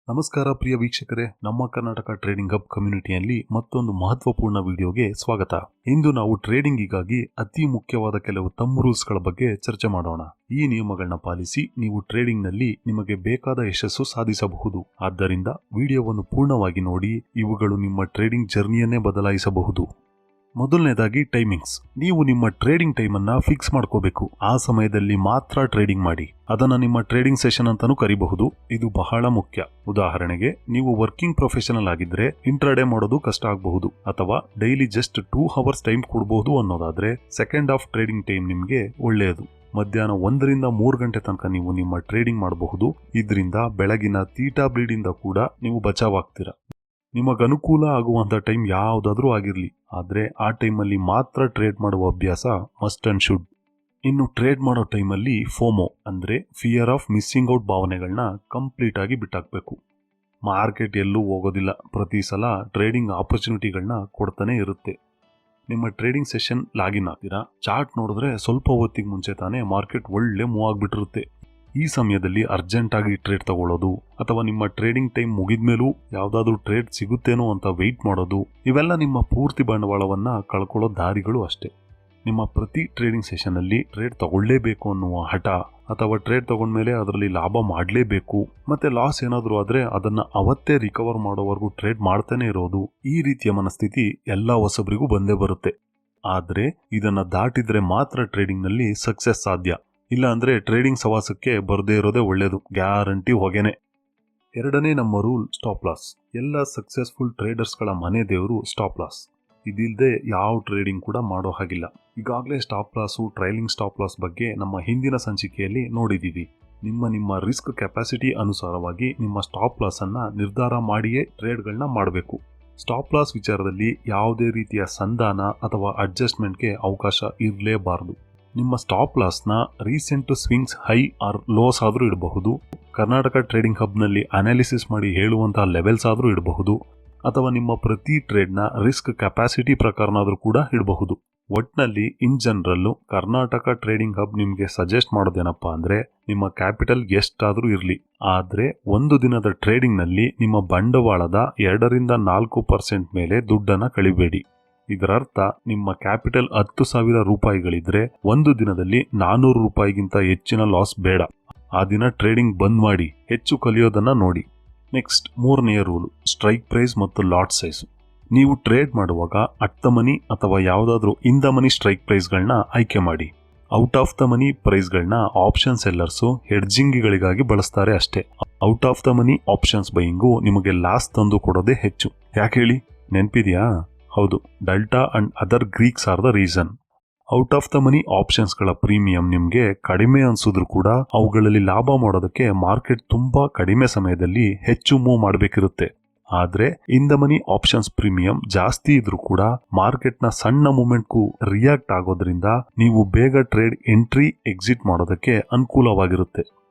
ನಮಸ್ಕಾರ ಪ್ರಿಯ ವೀಕ್ಷಕರೇ, ನಮ್ಮ ಕರ್ನಾಟಕ ಟ್ರೇಡಿಂಗ್ ಹಬ್ ಕಮ್ಯುನಿಟಿಯಲ್ಲಿ ಮತ್ತೊಂದು ಮಹತ್ವಪೂರ್ಣ ವಿಡಿಯೋಗೆ ಸ್ವಾಗತ. ಇಂದು ನಾವು ಟ್ರೇಡಿಂಗಿಗಾಗಿ ಅತಿ ಮುಖ್ಯವಾದ ಕೆಲವು ತಮ್ಮ ರೂಲ್ಸ್ಗಳ ಬಗ್ಗೆ ಚರ್ಚೆ ಮಾಡೋಣ. ಈ ನಿಯಮಗಳನ್ನ ಪಾಲಿಸಿ ನೀವು ಟ್ರೇಡಿಂಗ್ನಲ್ಲಿ ನಿಮಗೆ ಬೇಕಾದ ಯಶಸ್ಸು ಸಾಧಿಸಬಹುದು. ಆದ್ದರಿಂದ ವಿಡಿಯೋವನ್ನು ಪೂರ್ಣವಾಗಿ ನೋಡಿ, ಇವುಗಳು ನಿಮ್ಮ ಟ್ರೇಡಿಂಗ್ ಜರ್ನಿಯನ್ನೇ ಬದಲಾಯಿಸಬಹುದು. ಮೊದಲನೇದಾಗಿ ಟೈಮಿಂಗ್ಸ್. ನೀವು ನಿಮ್ಮ ಟ್ರೇಡಿಂಗ್ ಟೈಮ್ ಅನ್ನ ಫಿಕ್ಸ್ ಮಾಡ್ಕೋಬೇಕು. ಆ ಸಮಯದಲ್ಲಿ ಮಾತ್ರ ಟ್ರೇಡಿಂಗ್ ಮಾಡಿ. ಅದನ್ನ ನಿಮ್ಮ ಟ್ರೇಡಿಂಗ್ ಸೆಷನ್ ಅಂತಾನೂ ಕರಿಬಹುದು. ಇದು ಬಹಳ ಮುಖ್ಯ. ಉದಾಹರಣೆಗೆ, ನೀವು ವರ್ಕಿಂಗ್ ಪ್ರೊಫೆಷನಲ್ ಆಗಿದ್ರೆ ಇಂಟ್ರಾಡೇ ಮಾಡೋದು ಕಷ್ಟ ಆಗಬಹುದು, ಅಥವಾ ಡೈಲಿ ಜಸ್ಟ್ 2 hours ಟೈಮ್ ಕೊಡಬಹುದು ಅನ್ನೋದಾದ್ರೆ ಸೆಕೆಂಡ್ ಆಫ್ ಟ್ರೇಡಿಂಗ್ ಟೈಮ್ ನಿಮ್ಗೆ ಒಳ್ಳೆಯದು. ಮಧ್ಯಾಹ್ನ 1 ರಿಂದ 3 ಗಂಟೆ ತನಕ ನೀವು ನಿಮ್ಮ ಟ್ರೇಡಿಂಗ್ ಮಾಡಬಹುದು. ಇದರಿಂದ ಬೆಳಗಿನ ತೀಟಾ ಬ್ಲೀಡ್ ಇಂದ ಕೂಡ ನೀವು ಬಚಾವಾಗ್ತೀರಾ. ನಿಮಗೆ ಅನುಕೂಲ ಆಗುವಂತ ಟೈಮ್ ಯಾವುದಾದ್ರೂ ಆಗಿರ್ಲಿ, ಆದ್ರೆ ಆ ಟೈಮಲ್ಲಿ ಮಾತ್ರ ಟ್ರೇಡ್ ಮಾಡುವ ಅಭ್ಯಾಸ ಮಸ್ಟ್ ಅಂಡ್ ಶುಡ್. ಇನ್ನು ಟ್ರೇಡ್ ಮಾಡೋ ಟೈಮಲ್ಲಿ ಫೋಮೋ ಅಂದ್ರೆ ಫಿಯರ್ ಆಫ್ ಮಿಸ್ಸಿಂಗ್ ಔಟ್ ಭಾವನೆಗಳನ್ನ ಕಂಪ್ಲೀಟ್ ಆಗಿ ಬಿಟ್ಟಾಕ್ಬೇಕು. ಮಾರ್ಕೆಟ್ ಎಲ್ಲೂ ಹೋಗೋದಿಲ್ಲ, ಪ್ರತಿ ಸಲ ಟ್ರೇಡಿಂಗ್ ಆಪರ್ಚುನಿಟಿಗಳನ್ನ ಕೊಡ್ತಾನೆ ಇರುತ್ತೆ. ನಿಮ್ಮ ಟ್ರೇಡಿಂಗ್ ಸೆಷನ್ ಲಾಗಿನ್ ಆಗ್ತೀರಾ, ಚಾರ್ಟ್ ನೋಡಿದ್ರೆ ಸ್ವಲ್ಪ ಹೊತ್ತಿಗೆ ಮುಂಚೆ ತಾನೇ ಮಾರ್ಕೆಟ್ ಒಳ್ಳೆ ಮೂವ್ ಆಗ್ಬಿಟ್ಟಿರುತ್ತೆ. ಈ ಸಮಯದಲ್ಲಿ ಅರ್ಜೆಂಟ್ ಆಗಿ ಟ್ರೇಡ್ ತಗೊಳ್ಳೋದು, ಅಥವಾ ನಿಮ್ಮ ಟ್ರೇಡಿಂಗ್ ಟೈಮ್ ಮುಗಿದ್ಮೇಲೂ ಯಾವ್ದಾದ್ರು ಟ್ರೇಡ್ ಸಿಗುತ್ತೇನೋ ಅಂತ ವೆಯ್ಟ್ ಮಾಡೋದು, ಇವೆಲ್ಲ ನಿಮ್ಮ ಪೂರ್ತಿ ಬಂಡವಾಳವನ್ನ ಕಳ್ಕೊಳ್ಳೋ ದಾರಿಗಳು ಅಷ್ಟೇ. ನಿಮ್ಮ ಪ್ರತಿ ಟ್ರೇಡಿಂಗ್ ಸೆಷನ್ ಅಲ್ಲಿ ಟ್ರೇಡ್ ತಗೊಳ್ಳೇಬೇಕು ಅನ್ನುವ ಹಠ, ಅಥವಾ ಟ್ರೇಡ್ ತಗೊಂಡ್ಮೇಲೆ ಅದರಲ್ಲಿ ಲಾಭ ಮಾಡಲೇಬೇಕು, ಮತ್ತೆ ಲಾಸ್ ಏನಾದರೂ ಆದ್ರೆ ಅದನ್ನ ಅವತ್ತೇ ರಿಕವರ್ ಮಾಡೋವರೆಗೂ ಟ್ರೇಡ್ ಮಾಡ್ತಾನೆ ಇರೋದು, ಈ ರೀತಿಯ ಮನಸ್ಥಿತಿ ಎಲ್ಲ ಹೊಸಬರಿಗೂ ಬಂದೇ ಬರುತ್ತೆ. ಆದ್ರೆ ಇದನ್ನ ದಾಟಿದ್ರೆ ಮಾತ್ರ ಟ್ರೇಡಿಂಗ್ ನಲ್ಲಿ ಸಕ್ಸಸ್ ಸಾಧ್ಯ. ಇಲ್ಲ ಅಂದ್ರೆ ಟ್ರೇಡಿಂಗ್ ಸವಾಸಕ್ಕೆ ಬರದೇ ಇರೋದೇ ಒಳ್ಳೇದು, ಗ್ಯಾರಂಟಿ ಹೊಗೆನೆ. ಎರಡನೇ ನಮ್ಮ ರೂಲ್, ಸ್ಟಾಪ್ ಲಾಸ್. ಎಲ್ಲ ಸಕ್ಸಸ್ಫುಲ್ ಟ್ರೇಡರ್ಸ್ಗಳ ಮನೆ ದೇವರು ಸ್ಟಾಪ್ ಲಾಸ್. ಇದಿಲ್ಲದೆ ಯಾವ ಟ್ರೇಡಿಂಗ್ ಕೂಡ ಮಾಡೋ ಹಾಗಿಲ್ಲ. ಈಗಾಗಲೇ stop loss, trailing stop loss ಬಗ್ಗೆ ನಮ್ಮ ಹಿಂದಿನ ಸಂಚಿಕೆಯಲ್ಲಿ ನೋಡಿದ್ದೀವಿ. ನಿಮ್ಮ ರಿಸ್ಕ್ ಕೆಪಾಸಿಟಿ ಅನುಸಾರವಾಗಿ ನಿಮ್ಮ ಸ್ಟಾಪ್ ಲಾಸ್ ಅನ್ನ ನಿರ್ಧಾರ ಮಾಡಿಯೇ ಟ್ರೇಡ್ಗಳನ್ನ ಮಾಡಬೇಕು. ಸ್ಟಾಪ್ ಲಾಸ್ ವಿಚಾರದಲ್ಲಿ ಯಾವುದೇ ರೀತಿಯ ಸಂಧಾನ ಅಥವಾ ಅಡ್ಜಸ್ಟ್ಮೆಂಟ್ಗೆ ಅವಕಾಶ ಇರಲೇಬಾರದು. ನಿಮ್ಮ ಸ್ಟಾಪ್ ಲಾಸ್ನ recent swings high or lows ಆದರೂ ಇಡಬಹುದು, ಕರ್ನಾಟಕ ಟ್ರೇಡಿಂಗ್ ಹಬ್ನಲ್ಲಿ ಅನಾಲಿಸಿಸ್ ಮಾಡಿ ಹೇಳುವಂತಹ ಲೆವೆಲ್ಸ್ ಆದರೂ ಇಡಬಹುದು, ಅಥವಾ ನಿಮ್ಮ ಪ್ರತಿ ಟ್ರೇಡ್ನ ರಿಸ್ಕ್ ಕೆಪಾಸಿಟಿ ಪ್ರಕಾರನಾದರೂ ಕೂಡ ಇಡಬಹುದು. ಒಟ್ನಲ್ಲಿ ಇನ್ ಜನರಲ್ಲು ಕರ್ನಾಟಕ ಟ್ರೇಡಿಂಗ್ ಹಬ್ ನಿಮಗೆ ಸಜೆಸ್ಟ್ ಮಾಡೋದೇನಪ್ಪ ಅಂದ್ರೆ, ನಿಮ್ಮ ಕ್ಯಾಪಿಟಲ್ ಎಷ್ಟಾದರೂ ಇರಲಿ, ಆದ್ರೆ ಒಂದು ದಿನದ ಟ್ರೇಡಿಂಗ್ನಲ್ಲಿ ನಿಮ್ಮ ಬಂಡವಾಳದ 2 ರಿಂದ 4% ಮೇಲೆ ದುಡ್ಡನ್ನ ಕಳಿಬೇಡಿ. ಇದರರ್ಥ ನಿಮ್ಮ ಕ್ಯಾಪಿಟಲ್ 10,000 ರೂಪಾಯಿಗಳಿದ್ರೆ ಒಂದು ದಿನದಲ್ಲಿ 400 ರೂಪಾಯಿಗಿಂತ ಹೆಚ್ಚಿನ ಲಾಸ್ ಬೇಡ. ಆ ದಿನ ಟ್ರೇಡಿಂಗ್ ಬಂದ್ ಮಾಡಿ, ಹೆಚ್ಚು ಕಲಿಯೋದನ್ನ ನೋಡಿ. ನೆಕ್ಸ್ಟ್, ಮೂರನೆಯ ರೂಲ್, ಸ್ಟ್ರೈಕ್ ಪ್ರೈಸ್ ಮತ್ತು ಲಾಟ್ ಸೈಜ್. ನೀವು ಟ್ರೇಡ್ ಮಾಡುವಾಗ ಅಟ್ ದ ಮನಿ ಅಥವಾ ಯಾವುದಾದ್ರೂ ಇನ್ ದ ಮನಿ ಸ್ಟ್ರೈಕ್ ಪ್ರೈಸ್ಗಳನ್ನ ಆಯ್ಕೆ ಮಾಡಿ. ಔಟ್ ಆಫ್ ದ ಮನಿ ಪ್ರೈಸ್ಗಳನ್ನ ಆಪ್ಷನ್ ಸೆಲ್ಲರ್ಸು ಹೆಡ್ಜಿಂಗ್ಗಳಿಗಾಗಿ ಬಳಸ್ತಾರೆ ಅಷ್ಟೇ. Out of the money options buying ನಿಮಗೆ ಲಾಸ್ ತಂದು ಕೊಡೋದೇ ಹೆಚ್ಚು. ಯಾಕೆ ಹೇಳಿ, ನೆನ್ಪಿದ್ಯಾ? ಹೌದು, delta and other Greeks are the reason. Out of the money ಆಪ್ಷನ್ಸ್ಗಳ ಪ್ರೀಮಿಯಂ ನಿಮಗೆ ಕಡಿಮೆ ಅನ್ಸಿದ್ರು ಕೂಡ ಅವುಗಳಲ್ಲಿ ಲಾಭ ಮಾಡೋದಕ್ಕೆ ಮಾರ್ಕೆಟ್ ತುಂಬಾ ಕಡಿಮೆ ಸಮಯದಲ್ಲಿ ಹೆಚ್ಚು ಮೂವ್ ಮಾಡಬೇಕಿರುತ್ತೆ. ಆದ್ರೆ ಇನ್ ದ ಮನಿ ಆಪ್ಷನ್ಸ್ ಪ್ರೀಮಿಯಂ ಜಾಸ್ತಿ ಇದ್ರೂ ಕೂಡ ಮಾರ್ಕೆಟ್ನ ಸಣ್ಣ ಮೂವ್ಮೆಂಟ್ಗೂ ರಿಯಾಕ್ಟ್ ಆಗೋದ್ರಿಂದ ನೀವು ಬೇಗ ಟ್ರೇಡ್ ಎಂಟ್ರಿ ಎಕ್ಸಿಟ್ ಮಾಡೋದಕ್ಕೆ ಅನುಕೂಲವಾಗಿರುತ್ತೆ.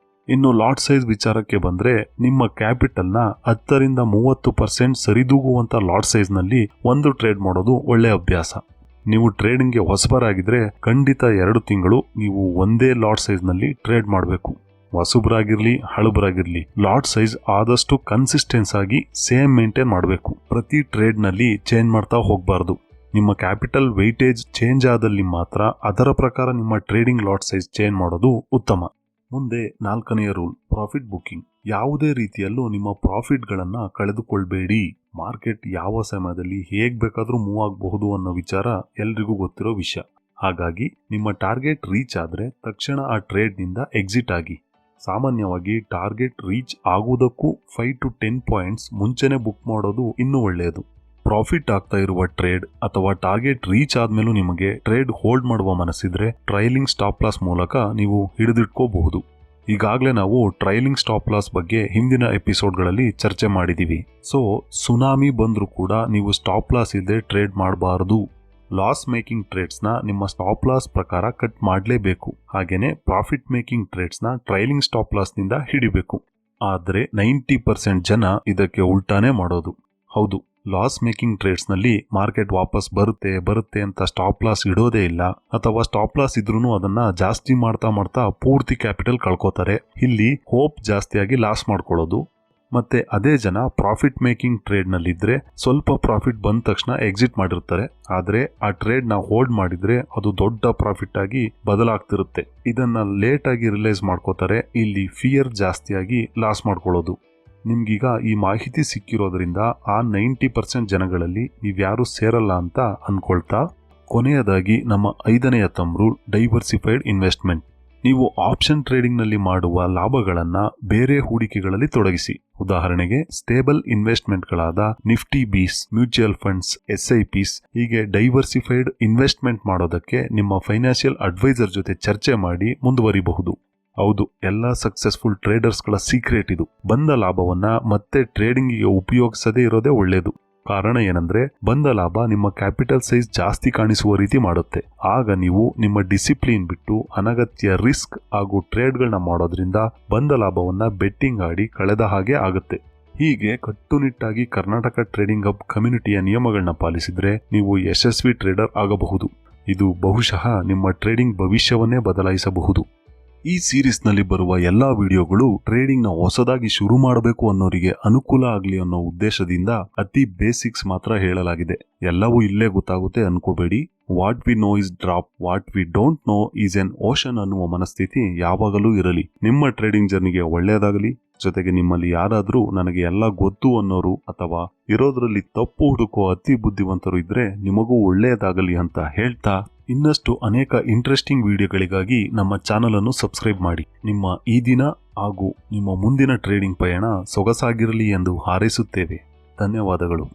ಇನ್ನು ಲಾಟ್ ಸೈಜ್ ವಿಚಾರಕ್ಕೆ ಬಂದ್ರೆ, ನಿಮ್ಮ ಕ್ಯಾಪಿಟಲ್ನ 10 ರಿಂದ 30% ಸರಿದೂಗುವಂತ ಲಾಟ್ ಸೈಜ್ ನಲ್ಲಿ ಒಂದು ಟ್ರೇಡ್ ಮಾಡೋದು ಒಳ್ಳೆ ಅಭ್ಯಾಸ. ನೀವು ಟ್ರೇಡಿಂಗ್ಗೆ ಹೊಸಬರಾಗಿದ್ರೆ ಖಂಡಿತ 2 ತಿಂಗಳು ನೀವು ಒಂದೇ ಲಾಟ್ ಸೈಜ್ ನಲ್ಲಿ ಟ್ರೇಡ್ ಮಾಡಬೇಕು. ಹೊಸಬರಾಗಿರ್ಲಿ ಹಳಬರಾಗಿರ್ಲಿ, ಲಾಟ್ ಸೈಜ್ ಆದಷ್ಟು ಕನ್ಸಿಸ್ಟೆನ್ಸ್ ಆಗಿ ಸೇಮ್ ಮೇಂಟೈನ್ ಮಾಡಬೇಕು. ಪ್ರತಿ ಟ್ರೇಡ್ ನಲ್ಲಿ ಚೇಂಜ್ ಮಾಡ್ತಾ ಹೋಗಬಾರ್ದು. ನಿಮ್ಮ ಕ್ಯಾಪಿಟಲ್ ವೆಯ್ಟೇಜ್ ಚೇಂಜ್ ಆದಲ್ಲಿ ಮಾತ್ರ ಅದರ ಪ್ರಕಾರ ನಿಮ್ಮ ಟ್ರೇಡಿಂಗ್ ಲಾಟ್ ಸೈಜ್ ಚೇಂಜ್ ಮಾಡೋದು ಉತ್ತಮ. ಮುಂದೆ 4ನೆಯ ರೂಲ್, ಪ್ರಾಫಿಟ್ ಬುಕಿಂಗ್. ಯಾವುದೇ ರೀತಿಯಲ್ಲೂ ನಿಮ್ಮ ಪ್ರಾಫಿಟ್ಗಳನ್ನ ಕಳೆದುಕೊಳ್ಬೇಡಿ. ಮಾರ್ಕೆಟ್ ಯಾವ ಸಮಯದಲ್ಲಿ ಹೇಗ್ ಬೇಕಾದ್ರೂ ಮೂವ್ ಆಗಬಹುದು ಅನ್ನೋ ವಿಚಾರ ಎಲ್ರಿಗೂ ಗೊತ್ತಿರೋ ವಿಷಯ. ಹಾಗಾಗಿ ನಿಮ್ಮ ಟಾರ್ಗೆಟ್ ರೀಚ್ ಆದ್ರೆ ತಕ್ಷಣ ಆ ಟ್ರೇಡ್ ನಿಂದ ಎಕ್ಸಿಟ್ ಆಗಿ. ಸಾಮಾನ್ಯವಾಗಿ ಟಾರ್ಗೆಟ್ ರೀಚ್ ಆಗುವುದಕ್ಕೂ 5 to 10 ಪಾಯಿಂಟ್ಸ್ ಮುಂಚೆನೆ ಬುಕ್ ಮಾಡೋದು ಇನ್ನೂ ಒಳ್ಳೆಯದು. ಪ್ರಾಫಿಟ್ ಆಗ್ತಾ ಇರುವ ಟ್ರೇಡ್ ಅಥವಾ ಟಾರ್ಗೆಟ್ ರೀಚ್ ಆದ್ಮೇಲೂ ನಿಮಗೆ ಟ್ರೇಡ್ ಹೋಲ್ಡ್ ಮಾಡುವ ಮನಸ್ಸಿದ್ರೆ ಟ್ರೈಲಿಂಗ್ ಸ್ಟಾಪ್ ಲಾಸ್ ಮೂಲಕ ನೀವು ಹಿಡಿದಿಟ್ಕೋಬಹುದು. ಈಗಾಗಲೇ ನಾವು ಟ್ರೈಲಿಂಗ್ ಸ್ಟಾಪ್ ಲಾಸ್ ಬಗ್ಗೆ ಹಿಂದಿನ ಎಪಿಸೋಡ್ಗಳಲ್ಲಿ ಚರ್ಚೆ ಮಾಡಿದೀವಿ. ಸೊ ಸುನಾಮಿ ಬಂದ್ರೂ ಕೂಡ ನೀವು ಸ್ಟಾಪ್ ಲಾಸ್ ಇಲ್ಲದೆ ಟ್ರೇಡ್ ಮಾಡಬಾರದು. ಲಾಸ್ ಮೇಕಿಂಗ್ ಟ್ರೇಡ್ಸ್ನ ನಿಮ್ಮ ಸ್ಟಾಪ್ ಲಾಸ್ ಪ್ರಕಾರ ಕಟ್ ಮಾಡಲೇಬೇಕು. ಹಾಗೇನೆ ಪ್ರಾಫಿಟ್ ಮೇಕಿಂಗ್ ಟ್ರೇಡ್ಸ್ನ ಟ್ರೈಲಿಂಗ್ ಸ್ಟಾಪ್ ಲಾಸ್ನಿಂದ ಹಿಡಿಬೇಕು. ಆದ್ರೆ 90% ಜನ ಇದಕ್ಕೆ ಉಲ್ಟಾನೇ ಮಾಡೋದು. ಹೌದು, ಲಾಸ್ ಮೇಕಿಂಗ್ ಟ್ರೇಡ್ಸ್ ನಲ್ಲಿ ಮಾರ್ಕೆಟ್ ವಾಪಸ್ ಬರುತ್ತೆ ಅಂತ ಸ್ಟಾಪ್ ಲಾಸ್ ಇಡೋದೇ ಇಲ್ಲ, ಅಥವಾ ಸ್ಟಾಪ್ ಲಾಸ್ ಇದ್ರೂ ಅದನ್ನ ಜಾಸ್ತಿ ಮಾಡ್ತಾ ಪೂರ್ತಿ ಕ್ಯಾಪಿಟಲ್ ಕಳ್ಕೋತಾರೆ. ಇಲ್ಲಿ ಹೋಪ್ ಜಾಸ್ತಿಯಾಗಿ ಲಾಸ್ ಮಾಡ್ಕೊಳ್ಳೋದು. ಮತ್ತೆ ಅದೇ ಜನ ಪ್ರಾಫಿಟ್ ಮೇಕಿಂಗ್ ಟ್ರೇಡ್ ನಲ್ಲಿದ್ರೆ ಸ್ವಲ್ಪ ಪ್ರಾಫಿಟ್ ಬಂದ ತಕ್ಷಣ ಎಕ್ಸಿಟ್ ಮಾಡಿರ್ತಾರೆ. ಆದ್ರೆ ಆ ಟ್ರೇಡ್ ನ ಹೋಲ್ಡ್ ಮಾಡಿದ್ರೆ ಅದು ದೊಡ್ಡ ಪ್ರಾಫಿಟ್ ಆಗಿ ಬದಲಾಗ್ತಿರುತ್ತೆ. ಇದನ್ನ ಲೇಟ್ ಆಗಿ ರಿಲೈಸ್ ಮಾಡ್ಕೋತಾರೆ. ಇಲ್ಲಿ ಫಿಯರ್ ಜಾಸ್ತಿಯಾಗಿ ಲಾಸ್ ಮಾಡ್ಕೊಳ್ಳೋದು. ನಿಮ್ಗೀಗ ಈ ಮಾಹಿತಿ ಸಿಕ್ಕಿರೋದ್ರಿಂದ ಆ 90% ಜನಗಳಲ್ಲಿ ನೀವ್ಯಾರು ಸೇರಲ್ಲ ಅಂತ ಅನ್ಕೊಳ್ತಾ, ಕೊನೆಯದಾಗಿ ನಮ್ಮ 5ನೇ ಥಂಬ್ ರೂಲ್, ಡೈವರ್ಸಿಫೈಡ್ ಇನ್ವೆಸ್ಟ್ಮೆಂಟ್. ನೀವು ಆಪ್ಷನ್ ಟ್ರೇಡಿಂಗ್ ನಲ್ಲಿ ಮಾಡುವ ಲಾಭಗಳನ್ನ ಬೇರೆ ಹೂಡಿಕೆಗಳಲ್ಲಿ ತೊಡಗಿಸಿ. ಉದಾಹರಣೆಗೆ ಸ್ಟೇಬಲ್ ಇನ್ವೆಸ್ಟ್ಮೆಂಟ್ಗಳಾದ ನಿಫ್ಟಿ ಬೀಸ್, ಮ್ಯೂಚುವಲ್ ಫಂಡ್ಸ್, SIPs ಹೀಗೆ ಡೈವರ್ಸಿಫೈಡ್ ಇನ್ವೆಸ್ಟ್ಮೆಂಟ್ ಮಾಡೋದಕ್ಕೆ ನಿಮ್ಮ ಫೈನಾನ್ಷಿಯಲ್ ಅಡ್ವೈಸರ್ ಜೊತೆ ಚರ್ಚೆ ಮಾಡಿ ಮುಂದುವರಿಬಹುದು. ಹೌದು, ಎಲ್ಲ ಸಕ್ಸಸ್ಫುಲ್ ಟ್ರೇಡರ್ಸ್ಗಳ ಸೀಕ್ರೆಟ್ ಇದು. ಬಂದ ಲಾಭವನ್ನ ಮತ್ತೆ ಟ್ರೇಡಿಂಗಿಗೆ ಉಪಯೋಗಿಸದೇ ಇರೋದೇ ಒಳ್ಳೆಯದು. ಕಾರಣ ಏನಂದ್ರೆ, ಬಂದ ಲಾಭ ನಿಮ್ಮ ಕ್ಯಾಪಿಟಲ್ ಸೈಜ್ ಜಾಸ್ತಿ ಕಾಣಿಸುವ ರೀತಿ ಮಾಡುತ್ತೆ. ಆಗ ನೀವು ನಿಮ್ಮ ಡಿಸಿಪ್ಲಿನ್ ಬಿಟ್ಟು ಅನಗತ್ಯ ರಿಸ್ಕ್ ಹಾಗೂ ಟ್ರೇಡ್ಗಳನ್ನ ಮಾಡೋದ್ರಿಂದ ಬಂದ ಲಾಭವನ್ನ ಬೆಟ್ಟಿಂಗ್ ಆಡಿ ಕಳೆದ ಹಾಗೆ ಆಗುತ್ತೆ. ಹೀಗೆ ಕಟ್ಟುನಿಟ್ಟಾಗಿ ಕರ್ನಾಟಕ ಟ್ರೇಡಿಂಗ್ ಹಬ್ ಕಮ್ಯುನಿಟಿಯ ನಿಯಮಗಳನ್ನ ಪಾಲಿಸಿದ್ರೆ ನೀವು ಯಶಸ್ವಿ ಟ್ರೇಡರ್ ಆಗಬಹುದು. ಇದು ಬಹುಶಃ ನಿಮ್ಮ ಟ್ರೇಡಿಂಗ್ ಭವಿಷ್ಯವನ್ನೇ ಬದಲಾಯಿಸಬಹುದು. ಈ ಸೀರೀಸ್ ನಲ್ಲಿ ಬರುವ ಎಲ್ಲಾ ವಿಡಿಯೋಗಳು ಟ್ರೇಡಿಂಗ್ ನ ಹೊಸದಾಗಿ ಶುರು ಮಾಡಬೇಕು ಅನ್ನೋರಿಗೆ ಅನುಕೂಲ ಆಗಲಿ ಅನ್ನೋ ಉದ್ದೇಶದಿಂದ ಅತಿ ಬೇಸಿಕ್ಸ್ ಮಾತ್ರ ಹೇಳಲಾಗಿದೆ. ಎಲ್ಲವೂ ಇಲ್ಲೇ ಗೊತ್ತಾಗುತ್ತೆ ಅನ್ಕೋಬೇಡಿ. What we know is drop, what we don't know is an ocean ಅನ್ನುವ ಮನಸ್ಥಿತಿ ಯಾವಾಗಲೂ ಇರಲಿ. ನಿಮ್ಮ ಟ್ರೇಡಿಂಗ್ ಜರ್ನಿಗೆ ಒಳ್ಳೆಯದಾಗಲಿ. ಜೊತೆಗೆ ನಿಮ್ಮಲ್ಲಿ ಯಾರಾದ್ರೂ ನನಗೆ ಎಲ್ಲ ಗೊತ್ತು ಅನ್ನೋರು ಅಥವಾ ಇರೋದ್ರಲ್ಲಿ ತಪ್ಪು ಹುಡುಕೋ ಅತಿ ಬುದ್ಧಿವಂತರು ಇದ್ರೆ ನಿಮಗೂ ಒಳ್ಳೆಯದಾಗಲಿ ಅಂತ ಹೇಳ್ತಾ, ಇನ್ನಷ್ಟು ಅನೇಕ ಇಂಟ್ರೆಸ್ಟಿಂಗ್ ವಿಡಿಯೋಗಳಿಗಾಗಿ ನಮ್ಮ ಚಾನಲ್ ಅನ್ನು ಸಬ್ಸ್ಕ್ರೈಬ್ ಮಾಡಿ. ನಿಮ್ಮ ಈ ದಿನ ಹಾಗೂ ನಿಮ್ಮ ಮುಂದಿನ ಟ್ರೇಡಿಂಗ್ ಪಯಣ ಸೊಗಸಾಗಿರಲಿ ಎಂದು ಹಾರೈಸುತ್ತೇವೆ. ಧನ್ಯವಾದಗಳು.